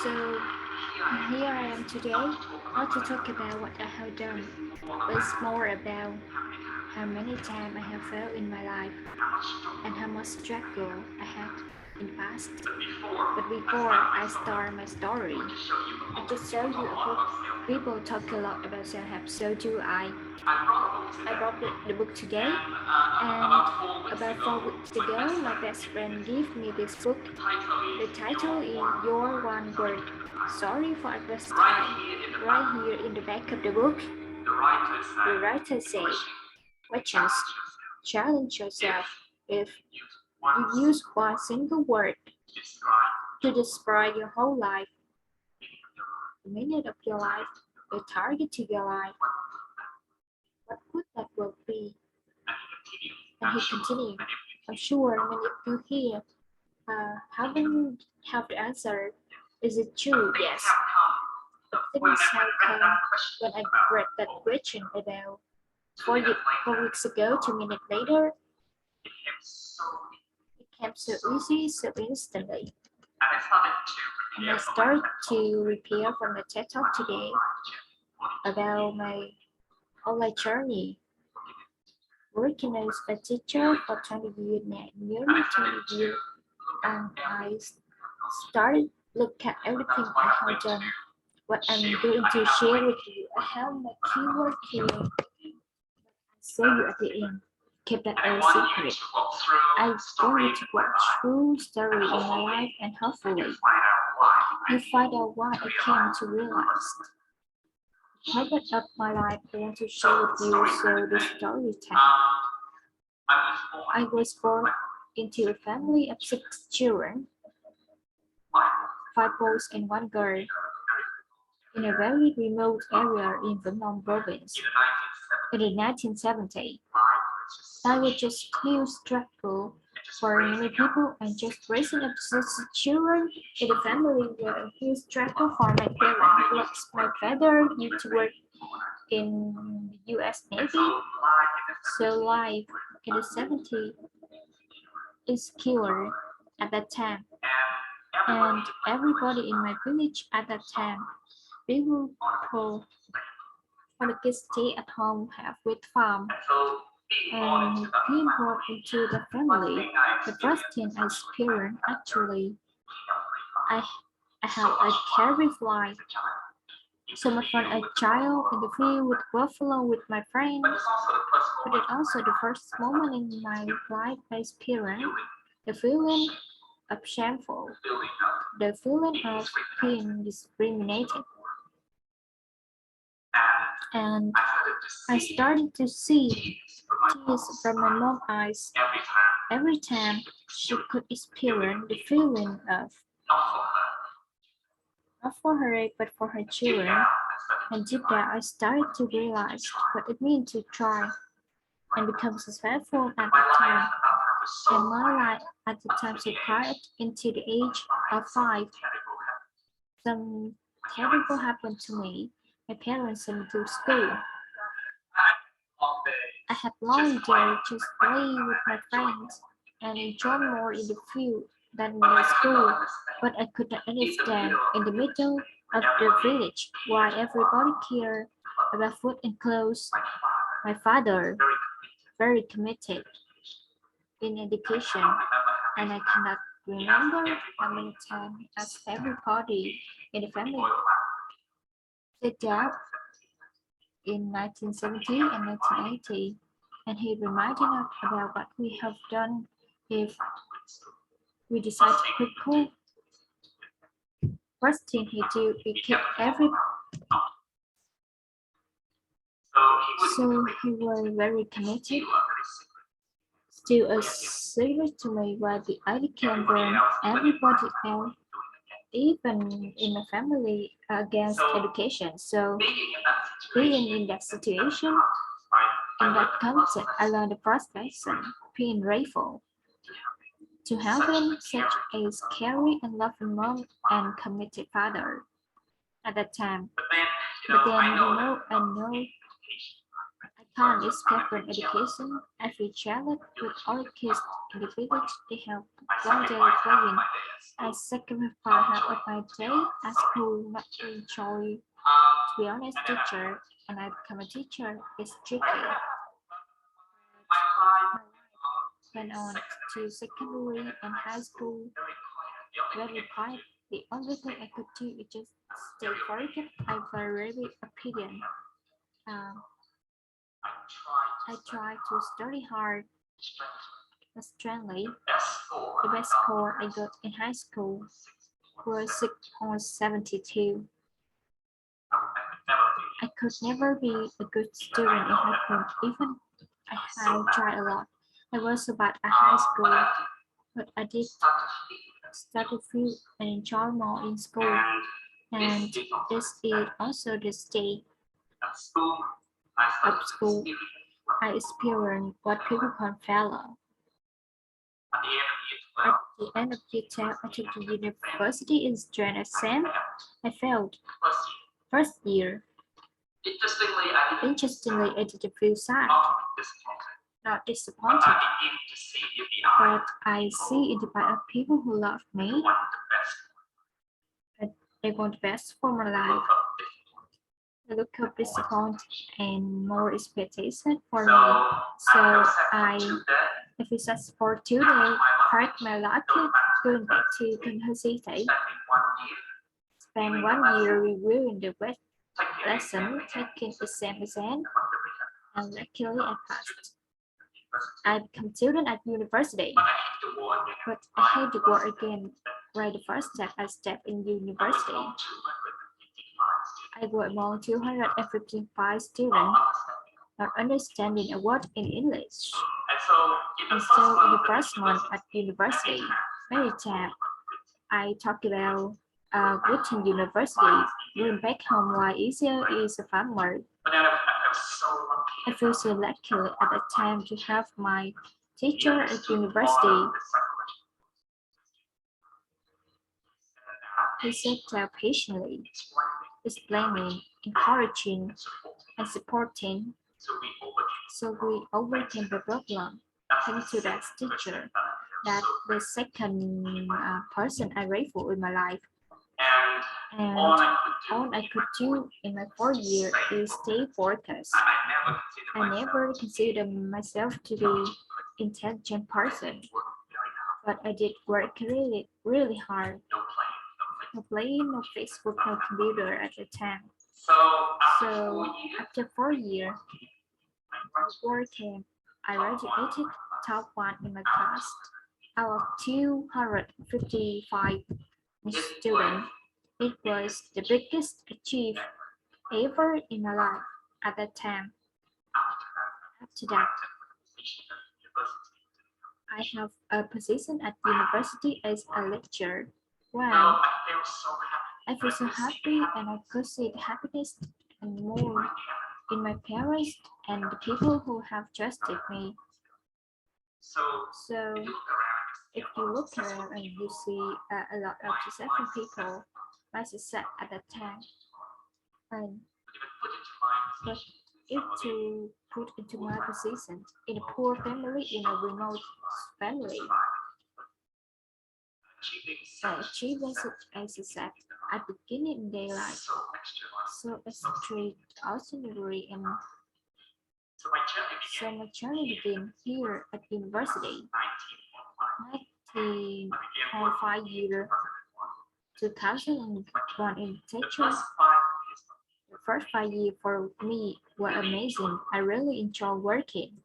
So here I am today, not to talk about what I have done, but it's more about how many times I have failed in my life and how much struggle I had in the past. But before I start my story, I just show you a book. People talk a lot about self-help, so do I. I brought the book today, and about 4 weeks ago, my best friend gave me this book. The title is Your One Word. Sorry for adverse time. Right here in the back of the book, the writer said, questions. Challenge yourself. If you use one single word to describe your whole life, the minute of your life, the target to your life, what would that word be? And he continued, I'm sure many of you here haven't have the answer. Is it true? Yes. But things have come when I read that question about 4 weeks ago, 2 minutes later, it came so easy, so instantly. And I started to prepare for my TED Talk today about my online journey. Working as a teacher for 20 years now, nearly 20 years, and I started look at everything I have done. What I'm going to share with you. I have my keyword here. I'll show you at the end. Keep that a secret. I want you to watch true story in my life and hopefully you find out why I came to realize. Part of my life I want to share with you so the story time. I was born into a family of 6 children, 5 boys and 1 girl, in a very remote area in Vietnam province. In the 1970s, I was just too stressful for many people and just raising up 6 children in a family were a huge struggle for my parents. Plus, my father used to work in the US Navy, so life in the 70s is killer at that time. And everybody in my village at that time, people for the kids stay at home have with farm and being brought into the family. The first thing I experienced actually, I I had a carefree life. So much fun a child in the field with buffalo with my friends, but it also the first moment in my life I experienced the feeling of shameful, the feeling of being discriminated. And I started to see tears from my mom's eyes every time she could experience the feeling of not for her but for her children. And deep down I started to realize what it means to try and become successful at the time. And my life at the time survived into the age of 5. Some terrible happened to me. My parents sent me to school. I had long day just play with my friends and enjoy more in the field than in the school, but I could not understand in the middle of the village why everybody cared about food and clothes. My father, very committed in education, and I cannot remember how many times as everybody in the family said that in 1970 and 1980, and he reminded us about what we have done if we decide to quit coal. First thing he do, he kept every so he was very committed to a secret to me while the idea can burn everybody else, even in a family against education. So being in that situation, in that context, I learned the process and being grateful to having such a scary and loving mom and committed father at that time. But then, I Khan is pattern education. Every child with all kids in the village they have one day playing. I sacrifice half of my day at school not to enjoy to be honest teacher and I become a teacher is tricky. My life went on to secondary and high school very quiet. The only thing I could do is just stay focused. I have a very opinion. Um, I tried to study hard, strongly. The best score I got in high school was 6.72. I could never be a good student in high school, even I have tried a lot. I was so bad at high school, but I did study few and enjoy more in school. And this is also the state of school. I experienced what people call failure. At the end of the term, I took the university in joint exam. I failed first year. Interestingly, I didn't feel sad, not disappointed, but I see in the eye of people who love me that they want the best for my life. I look of disappointed and more expectation for me. So if it's just for 2 days, correct my luck, going back to University, spend 1 year reviewing the lesson, taking exam, and luckily I passed. I became student at university, but I hate the word again. Right, the first step I step in university. I were among 255 students, not understanding a word in English. And so in the first month at university, many times I talk about Witten University, going back home while easier is a farmer. I feel so lucky at the time to have my teacher at university. He sat there patiently, explaining, encouraging, and supporting. So we overcame the problem. Thanks to that teacher, that the second person I grateful in my life. And all I could do in my 4 year is stay focused. I never considered myself to be intelligent person, but I did work really hard. No playing, no Facebook, no computer at the time. So after 4 years working, I graduated top one in my class out of 255 students. It was the biggest achievement ever in my life at that time. After that, I have a position at university as a lecturer. Wow, I feel so happy and I could see the happiness and more in my parents and the people who have trusted me. So if you look around and you see a lot of successful people, my success at that time, and but if to put into my position in a poor family, in a remote family, achieving such a success at the beginning of their life, so extraordinary and so my journey began here at university. 19.5 year 2001 in Texas. The first 5 years for me were amazing. I really enjoy working.